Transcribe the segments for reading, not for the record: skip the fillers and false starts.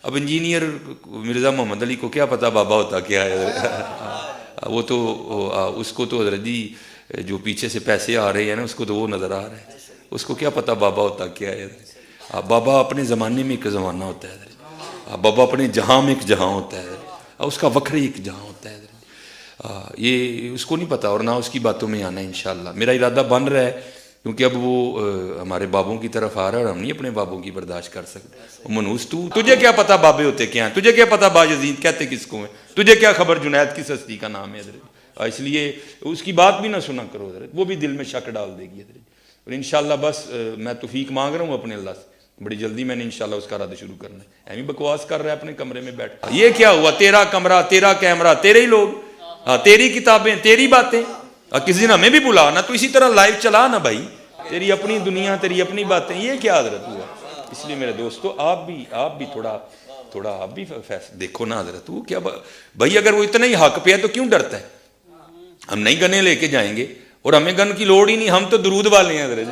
اب انجینئر مرزا محمد علی کو کیا پتہ بابا ہوتا کیا ہے؟ وہ تو اس کو تو حضرت جی جو پیچھے سے پیسے آ رہے ہیں نا، اس کو تو وہ نظر آ رہا ہے، اس کو کیا پتہ بابا ہوتا کیا ہے؟ بابا اپنے زمانے میں ایک زمانہ ہوتا ہے حضرت، بابا اپنے جہاں میں ایک جہاں ہوتا ہے، اس کا وکھری ایک جہاں ہوتا ہے حضرت، یہ اس کو نہیں پتہ، اور نہ اس کی باتوں میں آنا ہے انشاءاللہ۔ میرا ارادہ بن رہا ہے، کیونکہ اب وہ ہمارے بابوں کی طرف آ رہا ہے اور ہم نہیں اپنے بابوں کی برداشت کر سکتے۔ منوس تجھے کیا پتہ بابے ہوتے کیا ہیں؟ تجھے کیا پتہ باجزید کہتے کس کو ہیں؟ تجھے کیا خبر جنید کس ہستی کا نام ہے حضرت؟ اس لیے اس کی بات بھی نہ سنا کرو حضرت، وہ بھی دل میں شک ڈال دے گی حضرت۔ اور انشاءاللہ بس میں توفیق مانگ رہا ہوں اپنے اللہ سے، بڑی جلدی میں نے انشاءاللہ اس کا رد شروع کرنا ہے۔ ایویں بکواس کر رہا ہے اپنے کمرے میں بیٹھ، یہ کیا ہوا؟ تیرا کمرہ، تیرا کیمرہ، تیرے ہی لوگ، تیری کتابیں، تیری باتیں، کسی دن ہمیں بھی بلا نا، تو اسی طرح لائیو چلا نا بھائی، تیری اپنی دنیا، تیری اپنی باتیں، یہ کیا حضرت ہوا؟ اس لیے میرے دوستو آپ بھی تھوڑا آپ بھی دیکھو نا حضرت، وہ کیا بھائی، اگر وہ اتنا ہی حق پہ ہے تو کیوں ڈرتا ہے؟ ہم نہیں گنے لے کے جائیں گے، اور ہمیں گن کی لوڑ ہی نہیں، ہم تو درود والے ہیں حضرت،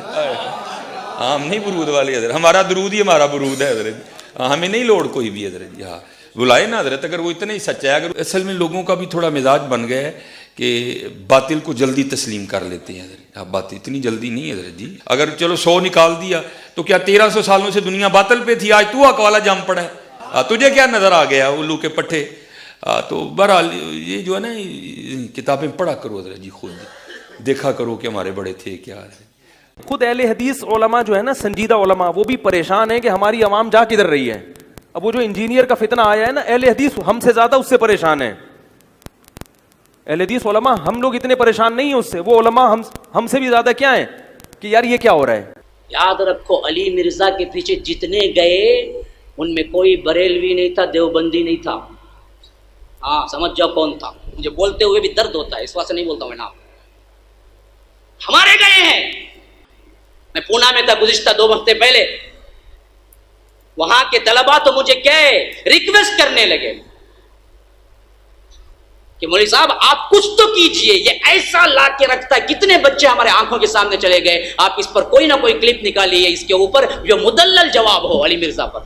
ہم نہیں برود والے حضرت، ہمارا درود ہی ہمارا برود ہے حضرت، ہمیں نہیں لوڑ کوئی بھی حضرت جی، ہاں بلائے نا حضرت، اگر وہ اتنا ہی سچا ہے۔ اگر اصل میں لوگوں کا بھی تھوڑا مزاج بن گیا ہے کہ باطل کو جلدی تسلیم کر لیتے ہیں حضرت، اب بات اتنی جلدی نہیں ہے حضرت جی، اگر چلو 100 نکال دیا تو کیا 1300 سالوں سے دنیا باطل پہ تھی، آج تو حق والا جم پڑا ہے، تجھے کیا نظر آ گیا الو کے پٹھے؟ تو بہرحال یہ جو ہے نا کتابیں پڑھا کرو حضرت جی، خود دیکھا کرو کہ ہمارے بڑے تھے کیا ہے۔ خود اہل حدیث علماء جو ہے نا، سنجیدہ علماء، وہ بھی پریشان ہیں کہ ہماری عوام جا کدھر رہی ہے۔ اب وہ جو انجینئر کا فتنہ آیا ہے نا، اہل حدیث ہم سے زیادہ اس سے پریشان ہیں۔ اہل حدیث علماء ہم لوگ اتنے پریشان نہیں ہیں اس سے، وہ علماء ہم سے بھی زیادہ کیا ہیں کہ یار یہ کیا ہو رہا ہے۔ یاد رکھو علی مرزا کے پیچھے جتنے گئے ان میں کوئی بریلوی نہیں تھا، دیوبندی نہیں تھا۔ ہاں سمجھ جاؤ کون تھا، مجھے بولتے ہوئے بھی درد ہوتا ہے، اس واسطے نہیں بولتا ہوں میں نام۔ ہمارے گئے ہیں، میں پونا میں تھا گزشتہ 2 ہفتے پہلے، وہاں کے طلباء تو مجھے کہے ریکویسٹ کرنے لگے کہ مولوی صاحب آپ کچھ تو کیجئے، یہ ایسا لا کے رکھتا ہے، کتنے بچے ہمارے آنکھوں کے سامنے چلے گئے، آپ اس پر کوئی نہ کوئی کلپ نکالیے، اس کے اوپر جو مدلل جواب ہو علی مرزا پر۔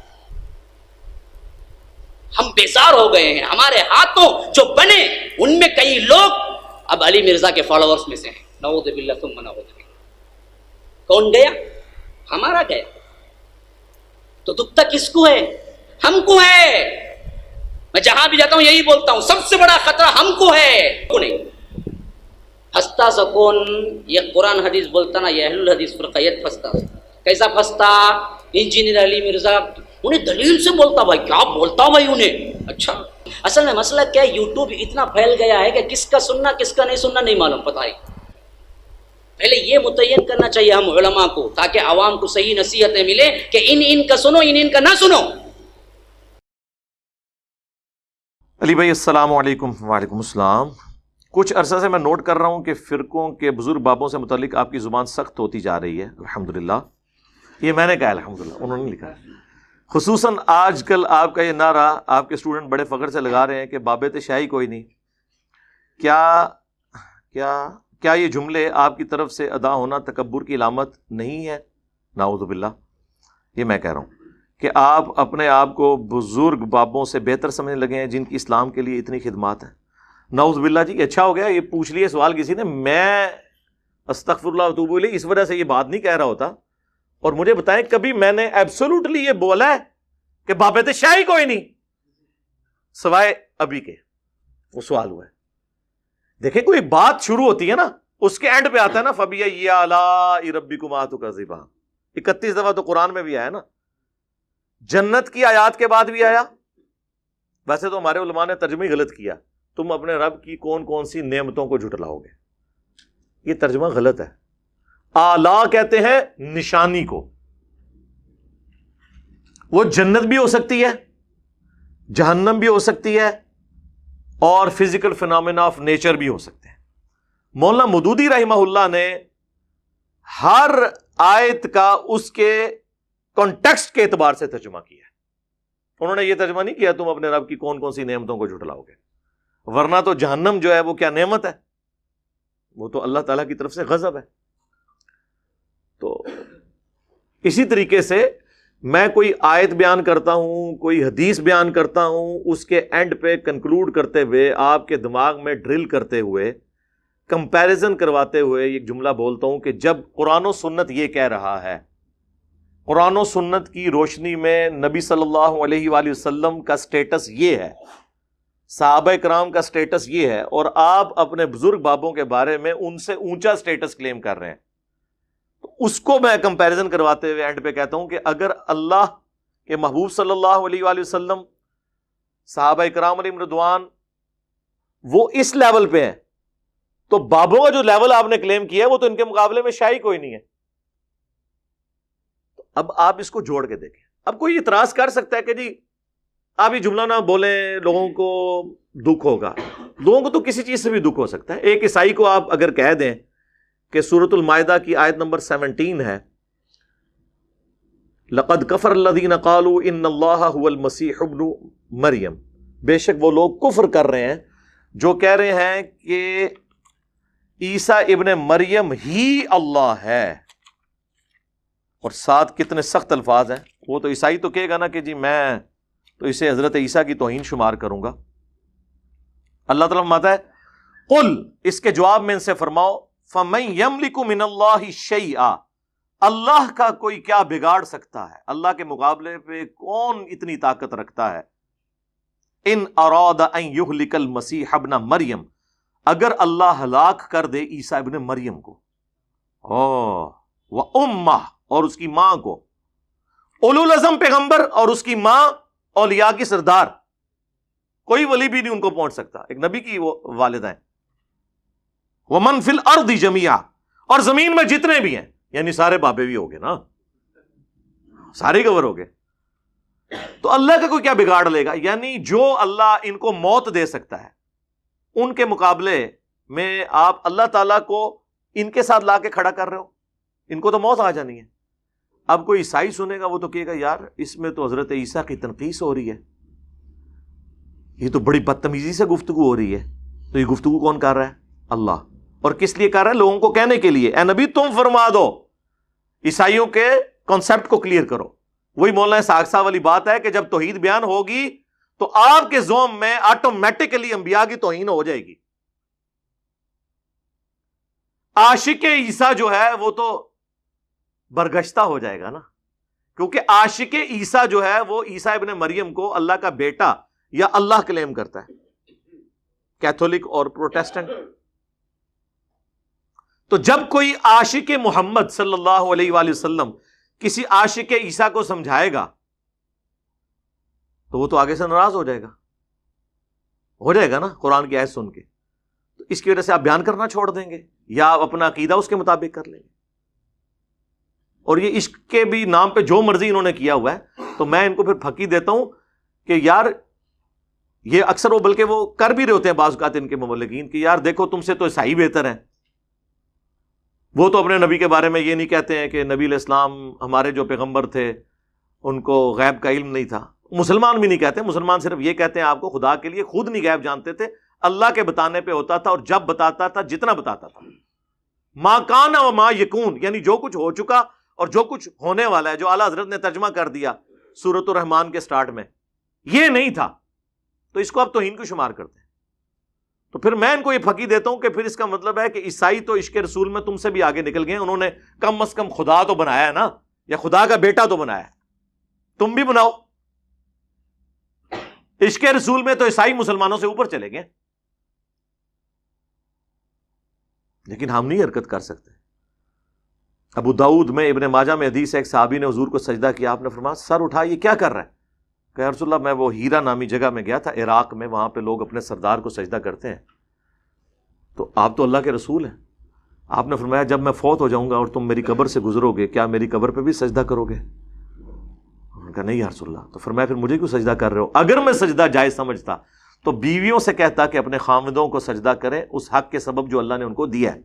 ہم بیزار ہو گئے ہیں، ہمارے ہاتھوں جو بنے ان میں کئی لوگ اب علی مرزا کے فالوورز میں سے ہیں، نعوذ باللہ ثم نعوذ باللہ۔ کون گیا؟ ہمارا گیا، تو دکھ تک کس کو ہے؟ ہم کو ہے۔ میں جہاں بھی جاتا ہوں یہی بولتا ہوں، سب سے بڑا خطرہ ہم کو ہے، کو نہیں۔ پھنستا سکون، یہ قرآن حدیث بولتا نا، یہ اہل الحدیث فرقیت پھنستا۔ کیسا پھنستا؟ انجینئر علی مرزا انہیں دلیل سے بولتا، بھائی کیا بولتا بھائی انہیں، اچھا اصل میں مسئلہ کیا ہے، یوٹیوب اتنا پھیل گیا ہے کہ کس کا سننا کس کا نہیں سننا نہیں معلوم، پتہ ہی۔ پہلے یہ متعین کرنا چاہیے ہم علماء کو، تاکہ عوام کو صحیح نصیحتیں ملے کہ ان کا سنو، ان کا نہ سنو۔ علی بھائی السلام علیکم۔ وعلیکم السلام۔ کچھ عرصہ سے میں نوٹ کر رہا ہوں کہ فرقوں کے بزرگ بابوں سے متعلق آپ کی زبان سخت ہوتی جا رہی ہے، الحمدللہ۔ یہ میں نے کہا الحمدللہ، انہوں نے لکھا ہے۔ خصوصاً آج کل آپ کا یہ نعرہ آپ کے اسٹوڈنٹ بڑے فخر سے لگا رہے ہیں کہ بابت شاہی کوئی نہیں۔ کیا یہ جملے آپ کی طرف سے ادا ہونا تکبر کی علامت نہیں ہے؟ نعوذ باللہ۔ یہ میں کہہ رہا ہوں کہ آپ اپنے آپ کو بزرگ بابوں سے بہتر سمجھنے لگے ہیں جن کی اسلام کے لیے اتنی خدمات ہیں۔ نعوذ باللہ جی، اچھا ہو گیا یہ پوچھ لیے سوال کسی نے، میں استغفر اللہ واتوب الیہ اس وجہ سے یہ بات نہیں کہہ رہا ہوتا۔ اور مجھے بتائیں کبھی میں نے ایبسولوٹلی یہ بولا ہے کہ بابت شاہی کوئی نہیں سوائے ابھی کے؟ وہ سوال ہوا ہے۔ دیکھیں کوئی بات شروع ہوتی ہے نا، اس کے اینڈ پہ آتا ہے نا فَبِأَيِّ آلَاءِ رَبِّكُمَا تُكَذِّبَانِ، 31 دفعہ تو قرآن میں بھی آیا نا، جنت کی آیات کے بعد بھی آیا۔ ویسے تو ہمارے علماء نے ترجمہ ہی غلط کیا، تم اپنے رب کی کون کون سی نعمتوں کو جھٹلاؤ گے، یہ ترجمہ غلط ہے۔ آلا کہتے ہیں نشانی کو، وہ جنت بھی ہو سکتی ہے، جہنم بھی ہو سکتی ہے، اور فزیکل فینومینا آف نیچر بھی ہو سکتے ہیں۔ مولانا مودودی رحمہ اللہ نے ہر آیت کا اس کے کانٹیکسٹ کے اعتبار سے ترجمہ کیا ہے۔ انہوں نے یہ ترجمہ نہیں کیا تم اپنے رب کی کون کون سی نعمتوں کو جھٹلاؤ گے، ورنہ تو جہنم جو ہے وہ کیا نعمت ہے، وہ تو اللہ تعالیٰ کی طرف سے غضب ہے۔ تو اسی طریقے سے میں کوئی آیت بیان کرتا ہوں، کوئی حدیث بیان کرتا ہوں، اس کے اینڈ پہ کنکلوڈ کرتے ہوئے، آپ کے دماغ میں ڈرل کرتے ہوئے، کمپیریزن کرواتے ہوئے ایک جملہ بولتا ہوں کہ جب قرآن و سنت یہ کہہ رہا ہے، قرآن و سنت کی روشنی میں نبی صلی اللہ علیہ وآلہ وسلم کا سٹیٹس یہ ہے، صحابہ کرام کا سٹیٹس یہ ہے، اور آپ اپنے بزرگ بابوں کے بارے میں ان سے اونچا سٹیٹس کلیم کر رہے ہیں، اس کو میں کمپیریزن کرواتے ہوئے اینڈ پہ کہتا ہوں کہ اگر اللہ کے محبوب صلی اللہ علیہ وآلہ وسلم، صحابہ کرام علیہم رضوان وہ اس لیول پہ ہیں، تو بابوں کا جو لیول آپ نے کلیم کیا ہے وہ تو ان کے مقابلے میں شاہی کوئی نہیں ہے۔ تو اب آپ اس کو جوڑ کے دیکھیں۔ اب کوئی اعتراض کر سکتا ہے کہ جی آپ یہ جملہ نہ بولیں، لوگوں کو دکھ ہوگا۔ لوگوں کو تو کسی چیز سے بھی دکھ ہو سکتا ہے۔ ایک عیسائی کو آپ اگر کہہ دیں کہ سورۃ المائدہ کی آیت نمبر 17 ہے، لقد کفر الذین قالوا ان اللہ هو المسیح ابن مریم، بے شک وہ لوگ کفر کر رہے ہیں جو کہہ رہے ہیں کہ عیسیٰ ابن مریم ہی اللہ ہے، اور ساتھ کتنے سخت الفاظ ہیں۔ وہ تو عیسائی تو کہے گا نا کہ جی میں تو اسے حضرت عیسیٰ کی توہین شمار کروں گا۔ اللہ تعالیٰ فرماتا ہے قل، اس کے جواب میں ان سے فرماؤ، فَمَن يَمْلِكُ مِنَ اللَّهِ شَيْئًا، اللہ کا کوئی کیا بگاڑ سکتا ہے، اللہ کے مقابلے پہ کون اتنی طاقت رکھتا ہے؟ ان اراد ان یہلک المسیح ابن مریم، اگر اللہ ہلاک کر دے عیسیٰ ابن مریم کو، وَأُمَّهُ، اور اس کی ماں کو، اولو العزم پیغمبر اور اس کی ماں اولیاء کی سردار، کوئی ولی بھی نہیں ان کو پہنچ سکتا، ایک نبی کی وہ والدہ ہیں، وَمَن فِي الْأَرْضِ جَمِيعًا، اور زمین میں جتنے بھی ہیں، یعنی سارے بابے بھی ہو گئے نا، سارے کور ہو گئے، تو اللہ کا کوئی کیا بگاڑ لے گا؟ یعنی جو اللہ ان کو موت دے سکتا ہے، ان کے مقابلے میں آپ اللہ تعالیٰ کو ان کے ساتھ لا کے کھڑا کر رہے ہو، ان کو تو موت آ جانی ہے۔ اب کوئی عیسائی سنے گا وہ تو کہے گا یار اس میں تو حضرت عیسیٰ کی تنقیص ہو رہی ہے، یہ تو بڑی بدتمیزی سے گفتگو ہو رہی ہے، تو یہ گفتگو کون کر رہا ہے؟ اللہ۔ اور کس لیے کر رہا ہے؟ لوگوں کو کہنے کے لیے، اے نبی تم فرما دو، عیسائیوں کے کانسیپٹ کو کلیئر کرو۔ وہی مولانا اسحاق صاحب والی بات ہے کہ جب توحید بیان ہوگی تو آپ کے زوم میں آٹومیٹکلی انبیاء کی توہین ہو جائے گی۔ عاشق عیسیٰ جو ہے وہ تو برگشتہ ہو جائے گا نا، کیونکہ عاشق عیسیٰ جو ہے وہ عیسیٰ ابن مریم کو اللہ کا بیٹا یا اللہ کلیم کرتا ہے، کیتھولک اور پروٹیسٹنٹ۔ تو جب کوئی عاشق محمد صلی اللہ علیہ وآلہ وسلم کسی عاشق عیسیٰ کو سمجھائے گا تو وہ تو آگے سے ناراض ہو جائے گا نا قرآن کی آیت سن کے، تو اس کی وجہ سے آپ بیان کرنا چھوڑ دیں گے یا آپ اپنا عقیدہ اس کے مطابق کر لیں گے۔ اور یہ عشق کے بھی نام پہ جو مرضی انہوں نے کیا ہوا ہے، تو میں ان کو پھر پھکی دیتا ہوں کہ یار یہ اکثر وہ بلکہ وہ کر بھی رہے ہوتے ہیں بعض اوقات ان کے مبلغین کہ یار دیکھو تم سے تو عیسائی بہتر ہیں، وہ تو اپنے نبی کے بارے میں یہ نہیں کہتے ہیں کہ نبی علیہ السلام ہمارے جو پیغمبر تھے ان کو غیب کا علم نہیں تھا۔ مسلمان بھی نہیں کہتے، مسلمان صرف یہ کہتے ہیں آپ کو خدا کے لیے خود نہیں غیب جانتے تھے، اللہ کے بتانے پہ ہوتا تھا، اور جب بتاتا تھا جتنا بتاتا تھا، ما کان و ما یکون، یعنی جو کچھ ہو چکا اور جو کچھ ہونے والا ہے، جو اعلیٰ حضرت نے ترجمہ کر دیا سورۃ الرحمن کے سٹارٹ میں، یہ نہیں تھا، تو اس کو آپ توہین کو شمار کرتے ہیں۔ تو پھر میں ان کو یہ پھکی دیتا ہوں کہ پھر اس کا مطلب ہے کہ عیسائی تو عشق رسول میں تم سے بھی آگے نکل گئے، انہوں نے کم از کم خدا تو بنایا ہے نا، یا خدا کا بیٹا تو بنایا ہے، تم بھی بناؤ۔ عشق رسول میں تو عیسائی مسلمانوں سے اوپر چلے گئے، لیکن ہم نہیں حرکت کر سکتے۔ ابو داؤد میں ابن ماجہ میں حدیث ہے، ایک صحابی نے حضور کو سجدہ کیا، آپ نے فرمایا سر اٹھا یہ کیا کر رہا ہے؟ کہ یا رسول اللہ میں وہ ہیرا نامی جگہ میں گیا تھا عراق میں، وہاں پہ لوگ اپنے سردار کو سجدہ کرتے ہیں، تو آپ تو اللہ کے رسول ہیں، آپ نے فرمایا جب میں فوت ہو جاؤں گا اور تم میری قبر سے گزرو گے کیا میری قبر پہ بھی سجدہ کرو گے؟ انہوں نے کہا نہیں یا رسول اللہ۔ تو فرمایا پھر مجھے کیوں سجدہ کر رہے ہو؟ اگر میں سجدہ جائز سمجھتا تو بیویوں سے کہتا کہ اپنے خاوندوں کو سجدہ کریں اس حق کے سبب جو اللہ نے ان کو دیا ہے۔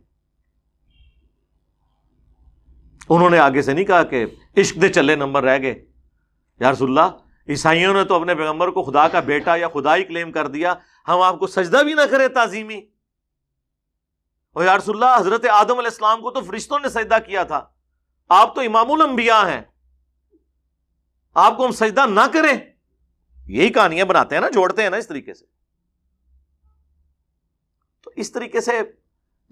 انہوں نے آگے سے نہیں کہا کہ عشق دے چلے نمبر رہ گئے، یا رسول اللہ عیسائیوں نے تو اپنے پیغمبر کو خدا کا بیٹا یا خدا ہی کلیم کر دیا، ہم آپ کو سجدہ بھی نہ کریں تعظیمی؟ اور یا رسول اللہ حضرت آدم علیہ السلام کو تو فرشتوں نے سجدہ کیا تھا، آپ تو امام الانبیاء ہیں، آپ کو ہم سجدہ نہ کریں. یہی کہانیاں بناتے ہیں نا, جوڑتے ہیں نا اس طریقے سے. تو اس طریقے سے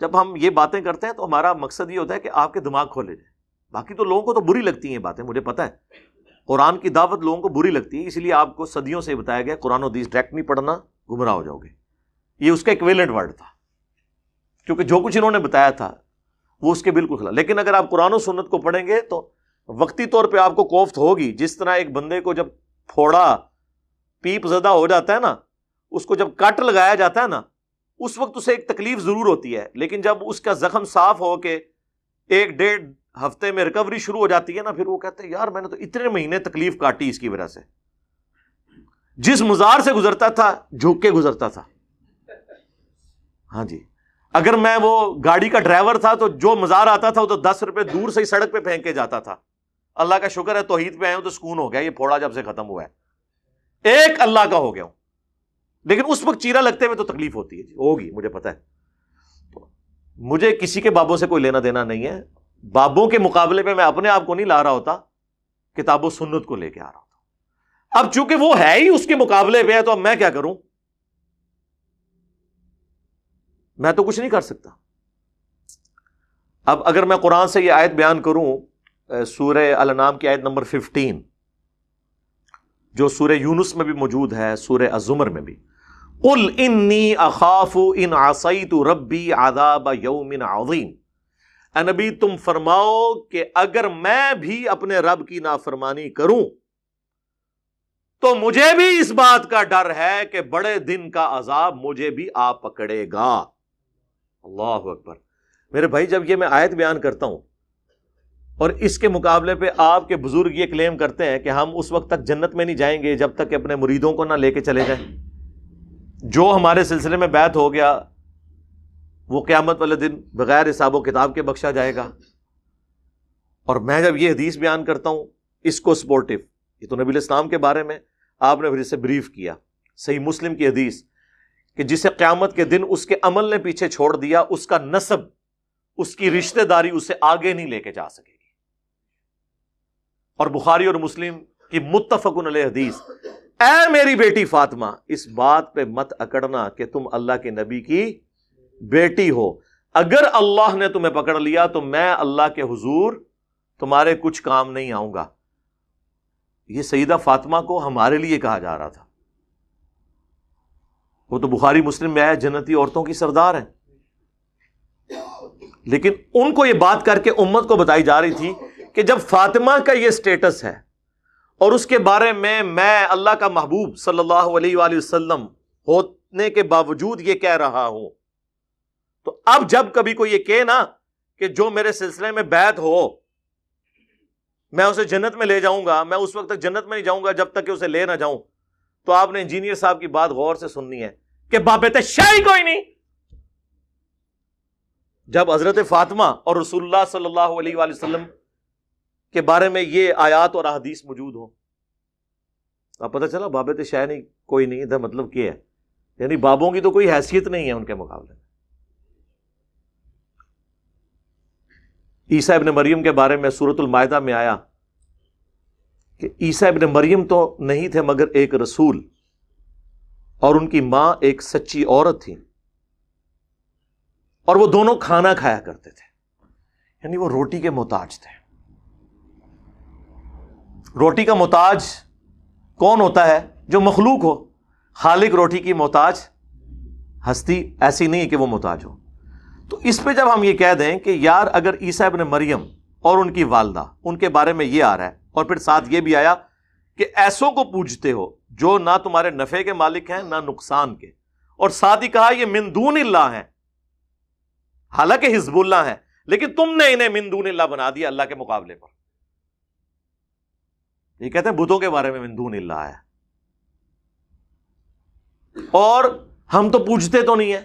جب ہم یہ باتیں کرتے ہیں تو ہمارا مقصد یہ ہوتا ہے کہ آپ کے دماغ کھولے جائیں. باقی تو لوگوں کو تو بری لگتی ہیں باتیں, مجھے پتا ہے قرآن کی دعوت لوگوں کو بری لگتی ہے, اس لیے آپ کو صدیوں سے بتایا گیا قرآن و حدیث ڈائریکٹ نہیں پڑھنا, گمراہ ہو جاؤ گے. یہ اس کا ایکویلنٹ ورڈ تھا, کیونکہ جو کچھ انہوں نے بتایا تھا وہ اس کے بالکل خلاف. لیکن اگر آپ قرآن و سنت کو پڑھیں گے تو وقتی طور پہ آپ کو کوفت ہوگی. جس طرح ایک بندے کو جب پھوڑا پیپ زدہ ہو جاتا ہے نا, اس کو جب کٹ لگایا جاتا ہے نا, اس وقت اسے ایک تکلیف ضرور ہوتی ہے, لیکن جب اس کا زخم صاف ہو کے 1-1.5 ہفتے میں ریکوری شروع ہو جاتی ہے نا, پھر وہ کہتے ہیں یار میں نے تو اتنے مہینے تکلیف کاٹی اس کی وجہ سے. جس مزار سے گزرتا تھا جھک کے گزرتا تھا. ہاں جی, اگر میں وہ گاڑی کا ڈرائیور تھا تو جو مزار آتا تھا وہ تو 10 روپے دور سے ہی سڑک پہ پھینک کے جاتا تھا. اللہ کا شکر ہے توحید پہ آئے ہوں تو سکون ہو گیا, یہ پھوڑا جب سے ختم ہوا ہے, ایک اللہ کا ہو گیا ہوں. لیکن اس وقت چیرا لگتے ہوئے تو تکلیف ہوتی ہے, جی ہوگی, مجھے پتا ہے. تو مجھے کسی کے بابوں سے کوئی لینا دینا نہیں ہے. بابوں کے مقابلے میں اپنے آپ کو نہیں لا رہا ہوتا, کتاب و سنت کو لے کے آ رہا ہوتا. اب چونکہ وہ ہے ہی اس کے مقابلے پہ ہے تو اب میں کیا کروں, میں تو کچھ نہیں کر سکتا. اب اگر میں قرآن سے یہ آیت بیان کروں, سورہ الانعام کی آیت نمبر 15, جو سورہ یونس میں بھی موجود ہے, سورہ الزمر میں بھی, قل انی اخاف ان عصیت ربی عذاب یوم عظیم. اے نبی تم فرماؤ کہ اگر میں بھی اپنے رب کی نافرمانی کروں تو مجھے بھی اس بات کا ڈر ہے کہ بڑے دن کا عذاب مجھے بھی آ پکڑے گا. اللہ اکبر. میرے بھائی جب یہ میں آیت بیان کرتا ہوں اور اس کے مقابلے پہ آپ کے بزرگ یہ کلیم کرتے ہیں کہ ہم اس وقت تک جنت میں نہیں جائیں گے جب تک کہ اپنے مریدوں کو نہ لے کے چلے جائیں, جو ہمارے سلسلے میں بیعت ہو گیا وہ قیامت والے دن بغیر حساب و کتاب کے بخشا جائے گا. اور میں جب یہ حدیث بیان کرتا ہوں اس کو سپورٹیو, یہ تو نبی الاسلام کے بارے میں آپ نے پھر اسے بریف کیا, صحیح مسلم کی حدیث کہ جسے قیامت کے دن اس کے عمل نے پیچھے چھوڑ دیا, اس کا نسب, اس کی رشتہ داری اسے آگے نہیں لے کے جا سکے گی. اور بخاری اور مسلم کی متفق علیہ حدیث, اے میری بیٹی فاطمہ اس بات پہ مت اکڑنا کہ تم اللہ کے نبی کی بیٹی ہو, اگر اللہ نے تمہیں پکڑ لیا تو میں اللہ کے حضور تمہارے کچھ کام نہیں آؤں گا. یہ سیدہ فاطمہ کو ہمارے لیے کہا جا رہا تھا, وہ تو بخاری مسلم میں آیا جنتی عورتوں کی سردار ہیں, لیکن ان کو یہ بات کر کے امت کو بتائی جا رہی تھی کہ جب فاطمہ کا یہ سٹیٹس ہے اور اس کے بارے میں اللہ کا محبوب صلی اللہ علیہ وآلہ وسلم ہونے کے باوجود یہ کہہ رہا ہوں, تو اب جب کبھی کوئی یہ کہے نا کہ جو میرے سلسلے میں بیعت ہو میں اسے جنت میں لے جاؤں گا, میں اس وقت تک جنت میں نہیں جاؤں گا جب تک کہ اسے لے نہ جاؤں, تو آپ نے انجینئر صاحب کی بات غور سے سننی ہے کہ بابت شاہی کوئی نہیں. جب حضرت فاطمہ اور رسول اللہ صلی اللہ علیہ وآلہ وسلم کے بارے میں یہ آیات اور احادیث موجود ہوں, اب پتہ چلا بابت شاہ نہیں کوئی نہیں, ادھر مطلب کیا ہے, یعنی بابوں کی تو کوئی حیثیت نہیں ہے ان کے مقابلے میں. عیسیٰ ابن مریم کے بارے میں سورۃ المائدہ میں آیا کہ عیسیٰ ابن مریم تو نہیں تھے مگر ایک رسول, اور ان کی ماں ایک سچی عورت تھی, اور وہ دونوں کھانا کھایا کرتے تھے, یعنی وہ روٹی کے محتاج تھے. روٹی کا محتاج کون ہوتا ہے؟ جو مخلوق ہو. خالق روٹی کی محتاج ہستی ایسی نہیں ہے کہ وہ محتاج ہو. تو اس پہ جب ہم یہ کہہ دیں کہ یار اگر عیسیٰ ابن مریم اور ان کی والدہ, ان کے بارے میں یہ آ رہا ہے, اور پھر ساتھ یہ بھی آیا کہ ایسوں کو پوجتے ہو جو نہ تمہارے نفع کے مالک ہیں نہ نقصان کے, اور ساتھ ہی کہا یہ من دون اللہ ہیں, حالانکہ حزب اللہ ہیں, لیکن تم نے انہیں من دون اللہ بنا دیا اللہ کے مقابلے پر. یہ کہتے ہیں بتوں کے بارے میں من دون اللہ ہے, اور ہم تو پوجتے تو نہیں ہیں.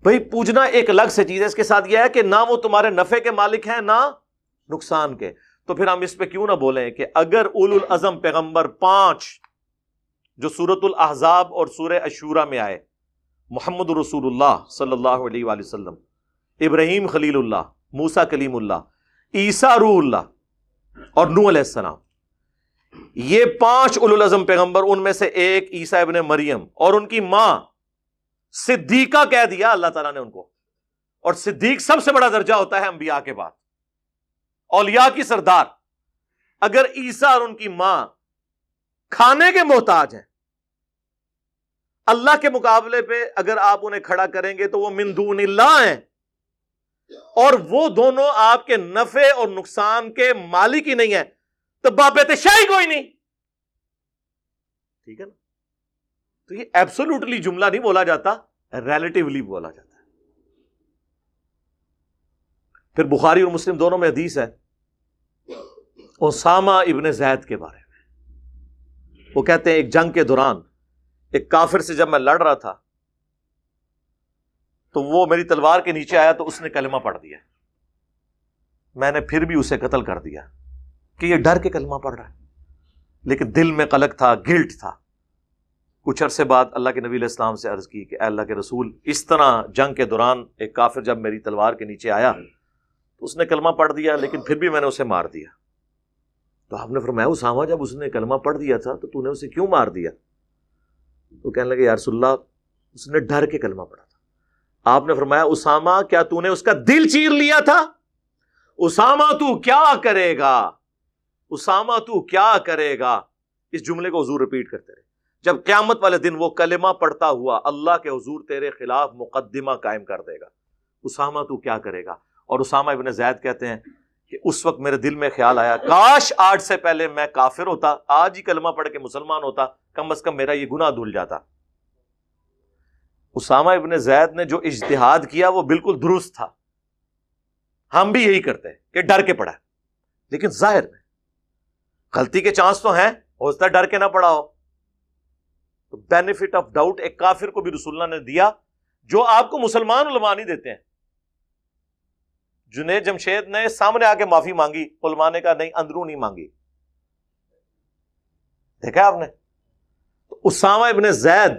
بھئی پوجنا ایک الگ سے چیز ہے, اس کے ساتھ یہ ہے کہ نہ وہ تمہارے نفع کے مالک ہیں نہ نقصان کے. تو پھر ہم اس پہ کیوں نہ بولیں کہ اگر اولو العزم پیغمبر 5 جو سورۃ الاحزاب اور سورہ الشورى میں آئے, محمد رسول اللہ صلی اللہ علیہ وآلہ وسلم, ابراہیم خلیل اللہ, موسیٰ کلیم اللہ, عیسیٰ روح اللہ اور نوح علیہ السلام, یہ 5 اولو العزم پیغمبر، ان میں سے ایک عیسیٰ ابن مریم اور ان کی ماں صدیقہ کہہ دیا اللہ تعالیٰ نے ان کو، اور صدیق سب سے بڑا درجہ ہوتا ہے انبیاء کے بعد، اولیاء کی سردار۔ اگر عیسیٰ اور ان کی ماں کھانے کے محتاج ہیں، اللہ کے مقابلے پہ اگر آپ انہیں کھڑا کریں گے تو وہ من دون اللہ ہیں، اور وہ دونوں آپ کے نفع اور نقصان کے مالک ہی نہیں ہیں، تو بابت شاہی کوئی نہیں، ٹھیک ہے نا؟ تو یہ ایبسولوٹلی جملہ نہیں بولا جاتا، ریلیٹیولی بولا جاتا ہے۔ پھر بخاری اور مسلم دونوں میں حدیث ہے اسامہ ابن زید کے بارے میں، وہ کہتے ہیں ایک جنگ کے دوران ایک کافر سے جب میں لڑ رہا تھا تو وہ میری تلوار کے نیچے آیا تو اس نے کلمہ پڑھ دیا، میں نے پھر بھی اسے قتل کر دیا کہ یہ ڈر کے کلمہ پڑھ رہا ہے، لیکن دل میں قلق تھا، گلٹ تھا۔ کچھ عرصے بعد اللہ کے نبی علیہ السلام سے عرض کی کہ اے اللہ کے رسول، اس طرح جنگ کے دوران ایک کافر جب میری تلوار کے نیچے آیا تو اس نے کلمہ پڑھ دیا، لیکن پھر بھی میں نے اسے مار دیا۔ تو آپ نے فرمایا اسامہ، جب اس نے کلمہ پڑھ دیا تھا تو نے اسے کیوں مار دیا؟ تو کہنے لگے یا رسول اللہ، اس نے ڈر کے کلمہ پڑھا تھا۔ آپ نے فرمایا اسامہ، کیا تو نے اس کا دل چیر لیا تھا؟ اسامہ تو کیا کرے گا، اسامہ تو کیا کرے گا؟ اس جملے کو حضور رپیٹ کرتے رہے جب قیامت والے دن وہ کلمہ پڑھتا ہوا اللہ کے حضور تیرے خلاف مقدمہ قائم کر دے گا، اسامہ تو کیا کرے گا؟ اور اسامہ ابن زید کہتے ہیں کہ اس وقت میرے دل میں خیال آیا کاش آج سے پہلے میں کافر ہوتا، آج ہی کلمہ پڑھ کے مسلمان ہوتا، کم از کم میرا یہ گناہ دھل جاتا۔ اسامہ ابن زید نے جو اجتہاد کیا وہ بالکل درست تھا، ہم بھی یہی کرتے ہیں کہ ڈر کے پڑھا، لیکن ظاہر میں غلطی کے چانس تو ہیں، ہو سکتا ہے ڈر کے نہ پڑھا ہو۔ تو بینیفٹ آف ڈاؤٹ ایک کافر کو بھی رسول اللہ نے دیا، جو آپ کو مسلمان علماء نہیں دیتے ہیں۔ جنید جمشید نے سامنے آ کے معافی مانگی، علماء نے کہا نہیں، اندرونی مانگی، دیکھا آپ نے؟ تو اسامہ ابن زید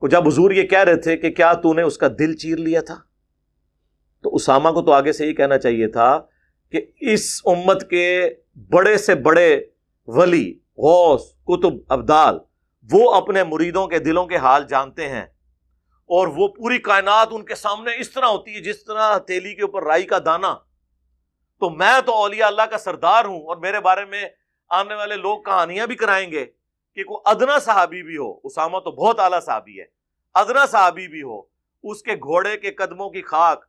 کو جب حضور یہ کہہ رہے تھے کہ کیا تو نے اس کا دل چیر لیا تھا، تو اسامہ کو تو آگے سے یہ کہنا چاہیے تھا کہ اس امت کے بڑے سے بڑے ولی، غوث، کتب، ابدال، وہ اپنے مریدوں کے دلوں کے حال جانتے ہیں، اور وہ پوری کائنات ان کے سامنے اس طرح ہوتی ہے جس طرح ہتھیلی کے اوپر رائی کا دانہ۔ تو میں تو اولیاء اللہ کا سردار ہوں، اور میرے بارے میں آنے والے لوگ کہانیاں بھی کرائیں گے کہ کوئی ادنا صحابی بھی ہو، اسامہ تو بہت اعلیٰ صحابی ہے، ادنا صحابی بھی ہو، اس کے گھوڑے کے قدموں کی خاک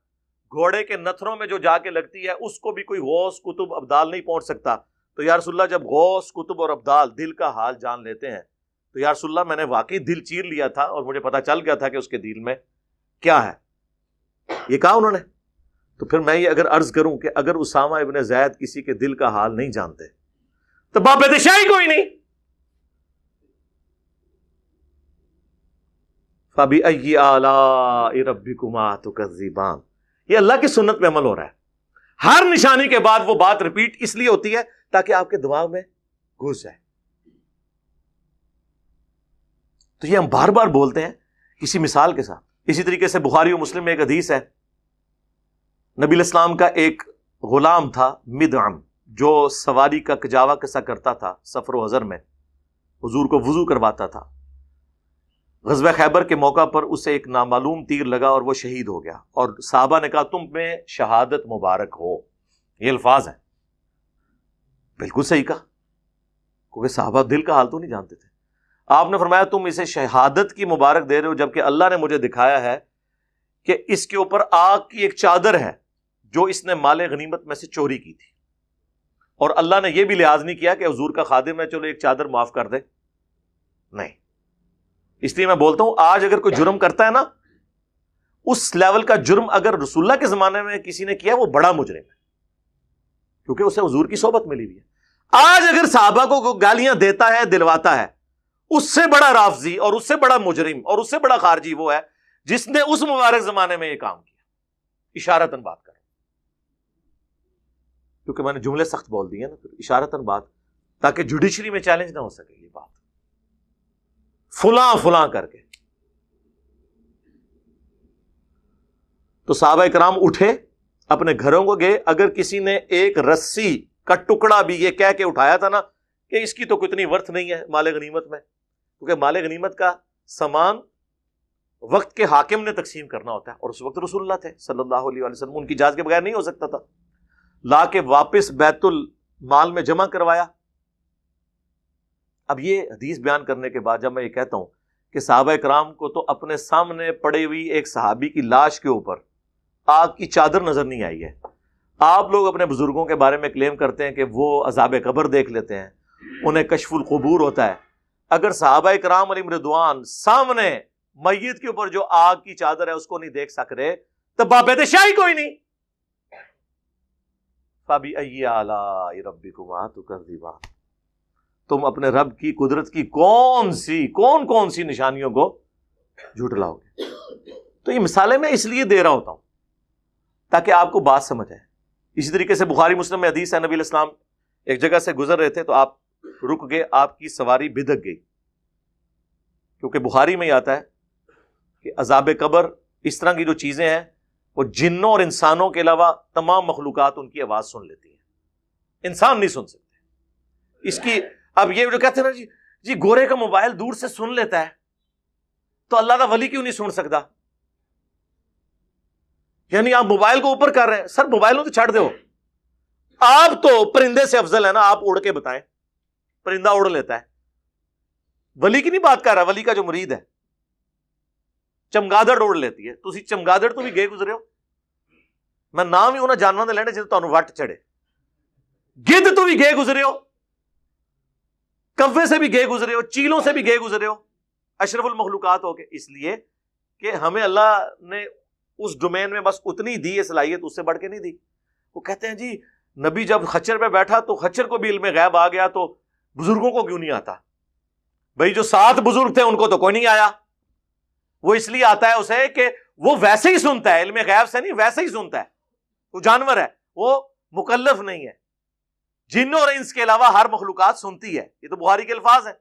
گھوڑے کے نتھروں میں جو جا کے لگتی ہے اس کو بھی کوئی غوث، کتب، ابدال نہیں پہنچ سکتا۔ تو یا رسول اللہ، جب غوث، کتب اور ابدال دل کا حال جان لیتے ہیں تو یا رسول اللہ میں نے واقعی دل چیر لیا تھا اور مجھے پتا چل گیا تھا کہ اس کے دل میں کیا ہے، یہ کہا انہوں نے۔ تو پھر میں یہ اگر عرض کروں کہ اگر اسامہ ابن زید کسی کے دل کا حال نہیں جانتے تو بابت شاہی کوئی نہیں۔ فَبِأَيِّ آلَاءِ رَبِّكُمَا تُكَذِّبَانِ، یہ اللہ کی سنت پہ عمل ہو رہا ہے۔ ہر نشانی کے بعد وہ بات ریپیٹ اس لیے ہوتی ہے تاکہ آپ کے دماغ میں گھس جائے۔ تو یہ ہم بار بار بولتے ہیں کسی مثال کے ساتھ۔ اسی طریقے سے بخاری و مسلم میں ایک حدیث ہے، نبی علیہ السلام کا ایک غلام تھا مدعم، جو سواری کا کجاوا کسا کرتا تھا سفر و حضر میں، حضور کو وضو کرواتا تھا۔ غزوہ خیبر کے موقع پر اسے ایک نامعلوم تیر لگا اور وہ شہید ہو گیا، اور صحابہ نے کہا تم میں شہادت مبارک ہو، یہ الفاظ ہیں۔ بالکل صحیح کہا، کیونکہ صحابہ دل کا حال تو نہیں جانتے تھے۔ آپ نے فرمایا تم اسے شہادت کی مبارک دے رہے ہو، جبکہ اللہ نے مجھے دکھایا ہے کہ اس کے اوپر آگ کی ایک چادر ہے جو اس نے مال غنیمت میں سے چوری کی تھی، اور اللہ نے یہ بھی لحاظ نہیں کیا کہ حضور کا خادم ہے چلو ایک چادر معاف کر دے، نہیں۔ اس لیے میں بولتا ہوں آج اگر کوئی جرم کرتا ہے نا، اس لیول کا جرم اگر رسول اللہ کے زمانے میں کسی نے کیا وہ بڑا مجرم ہے، کیونکہ اسے حضور کی صحبت ملی ہوئی ہے۔ آج اگر صحابہ کو گالیاں دیتا ہے، دلواتا ہے، اس سے بڑا رافضی اور اس سے بڑا مجرم اور اس سے بڑا خارجی وہ ہے جس نے اس مبارک زمانے میں یہ کام کیا۔ اشارتاً بات کر، کیونکہ میں نے جملے سخت بول دیے نا، اشارتاً بات، تاکہ جوڈیشری میں چیلنج نہ ہو سکے یہ بات فلاں فلاں کر کے۔ تو صحابہ کرام اٹھے، اپنے گھروں کو گئے۔ اگر کسی نے ایک رسی کا ٹکڑا بھی یہ کہہ کے اٹھایا تھا نا کہ اس کی تو کوئی اتنی ورتھ نہیں ہے مال غنیمت میں، کیونکہ مال غنیمت کا سامان وقت کے حاکم نے تقسیم کرنا ہوتا ہے، اور اس وقت رسول اللہ تھے صلی اللہ علیہ وسلم، ان کی اجازت کے بغیر نہیں ہو سکتا تھا، لا کے واپس بیت المال میں جمع کروایا۔ اب یہ حدیث بیان کرنے کے بعد جب میں یہ کہتا ہوں کہ صحابہ کرام کو تو اپنے سامنے پڑی ہوئی ایک صحابی کی لاش کے اوپر آگ کی چادر نظر نہیں آئی ہے، آپ لوگ اپنے بزرگوں کے بارے میں کلیم کرتے ہیں کہ وہ عذاب قبر دیکھ لیتے ہیں، انہیں کشف القبور ہوتا ہے، اگر صحابہ کرام علیہم رضوان سامنے میت کے اوپر جو آگ کی چادر ہے اس کو نہیں دیکھ سک رہے تو بابت شاہی کوئی نہیں۔ فَبِأَيِّ آلَاءِ رَبِّكُمَا تُكَذِّبَانِ، تم اپنے رب کی قدرت کی کون سی نشانیوں کو جھٹلاؤ گے؟ تو یہ مثالیں میں اس لیے دے رہا ہوتا ہوں تاکہ آپ کو بات سمجھ آئے۔ اسی طریقے سے بخاری مسلم میں حدیث ہے، نبی علیہ السلام ایک جگہ سے گزر رہے تھے تو آپ رک گئے، آپ کی سواری بھدک گئی، کیونکہ بخاری میں ہی آتا ہے کہ عذاب قبر اس طرح کی جو چیزیں ہیں وہ جنوں اور انسانوں کے علاوہ تمام مخلوقات ان کی آواز سن لیتی ہیں، انسان نہیں سن سکتے اس کی۔ اب یہ جو کہتے ہیں نا جی گورے کا موبائل دور سے سن لیتا ہے تو اللہ کا ولی کیوں نہیں سن سکتا؟ یعنی آپ موبائل کو اوپر کر رہے ہیں، سر موبائلوں تو چھڑ دو، آپ تو پرندے سے افضل ہے نا، آپ اڑ کے بتائیں، پرندہ اڑ لیتا ہے، ولی کی نہیں بات کر رہا، ولی کا جو مرید ہے چمگادڑ اڑ لیتی ہے، تسی چمگادڑ تو بھی گئے گزرے ہو، میں نام ہی انہاں جانوراں دے لینے جے تانوں وٹ چڑھے، گدھ تو بھی گئے گزرے ہو، کوے سے بھی گئے گزرے ہو، چیلوں سے بھی گئے گزرے ہو، اشرف المخلوقات ہو کے، اس لیے کہ ہمیں اللہ نے اس ڈومین میں بس اتنی دی ہے صلاحیت، اس سے بڑھ کے نہیں دی۔ وہ کہتے ہیں جی نبی جب خچر پہ بیٹھا تو خچر کو بھی علم غیب آ گیا تو بزرگوں کو کیوں نہیں آتا؟ بھئی جو 7 بزرگ تھے ان کو تو کوئی نہیں آیا، وہ اس لیے آتا ہے اسے کہ وہ ویسے ہی سنتا ہے، علم غیب سے نہیں، ویسے ہی سنتا ہے، وہ جانور ہے، وہ مکلف نہیں ہے، جنوں اور انس کے علاوہ ہر مخلوقات سنتی ہے، یہ تو بخاری کے الفاظ ہیں۔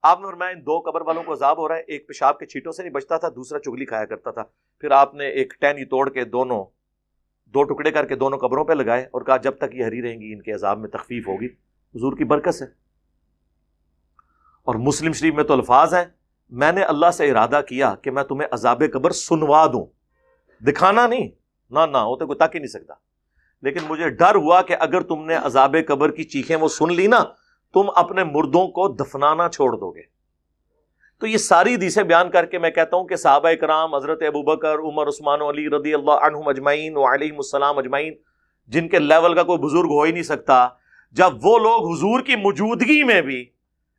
آپ نے فرمایا ان 2 قبر والوں کو عذاب ہو رہا ہے، ایک پیشاب کے چھینٹوں سے نہیں بچتا تھا، دوسرا چگلی کھایا کرتا تھا، پھر آپ نے ایک ٹہنی توڑ کے 2 ٹکڑے کر کے دونوں قبروں پہ لگائے اور کہا جب تک یہ ہری رہیں گی ان کے عذاب میں تخفیف ہوگی، حضور کی برکت سے۔ اور مسلم شریف میں تو الفاظ ہیں، میں نے اللہ سے ارادہ کیا کہ میں تمہیں عذاب قبر سنوا دوں، دکھانا نہیں، نہ وہ تو کوئی تک ہی نہیں سکتا، لیکن مجھے ڈر ہوا کہ اگر تم نے عذاب قبر کی چیخیں وہ سن لی نا، تم اپنے مردوں کو دفنانا چھوڑ دو گے۔ تو یہ ساری حدیثیں بیان کر کے میں کہتا ہوں کہ صحابہ کرام حضرت ابوبکر، عمر، عثمان و علی رضی اللہ عنہم اجمعین وعلیہم السلام اجمعین، جن کے لیول کا کوئی بزرگ ہو ہی نہیں سکتا، جب وہ لوگ حضور کی موجودگی میں بھی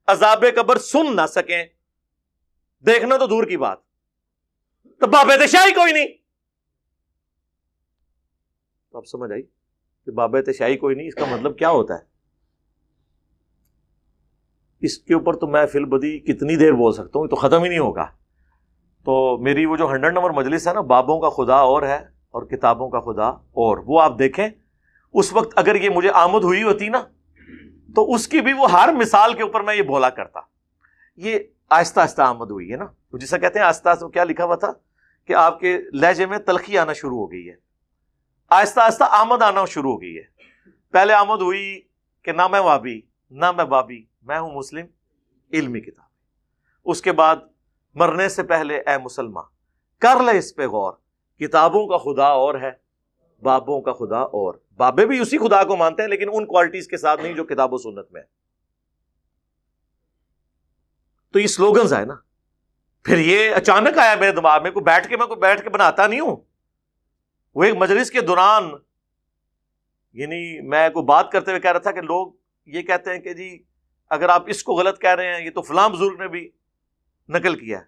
عذاب قبر سن نہ سکیں، دیکھنا تو دور کی بات، تو بابت شاہی کوئی نہیں۔ تو اب سمجھ آئی کہ بابت شاہی کوئی نہیں، اس کا مطلب کیا ہوتا ہے؟ اس کے اوپر تو میں فی البدی کتنی دیر بول سکتا ہوں، یہ تو ختم ہی نہیں ہوگا۔ تو میری وہ جو 100 نمبر مجلس ہے نا، بابوں کا خدا اور ہے اور کتابوں کا خدا اور، وہ آپ دیکھیں اس وقت اگر یہ مجھے آمد ہوئی ہوتی نا تو اس کی بھی وہ ہر مثال کے اوپر میں یہ بولا کرتا۔ یہ آہستہ آہستہ آمد ہوئی ہے نا، جسے کہتے ہیں آہستہ آہستہ، کیا لکھا ہوا تھا کہ آپ کے لہجے میں تلخی آنا شروع ہو گئی ہے، آہستہ آہستہ آمد آنا شروع ہو گئی ہے۔ پہلے آمد ہوئی کہ نہ میں وابی نہ میں بابی، میں ہوں مسلم علمی کتاب۔ اس کے بعد مرنے سے پہلے اے مسلمان کر لے اس پہ غور، کتابوں کا خدا اور ہے، بابوں کا خدا اور، بابے بھی اسی خدا کو مانتے ہیں لیکن ان کوالٹیز کے ساتھ نہیں جو کتاب و سنت میں ہے۔ تو یہ سلوگنز آئے نا، پھر یہ اچانک آیا میرے دماغ میں، میں بیٹھ کے بناتا نہیں ہوں، وہ ایک مجلس کے دوران، یعنی میں کوئی بات کرتے ہوئے کہہ رہا تھا کہ لوگ یہ کہتے ہیں کہ جی اگر آپ اس کو غلط کہہ رہے ہیں یہ تو فلاں بزرگ نے بھی نقل کیا ہے،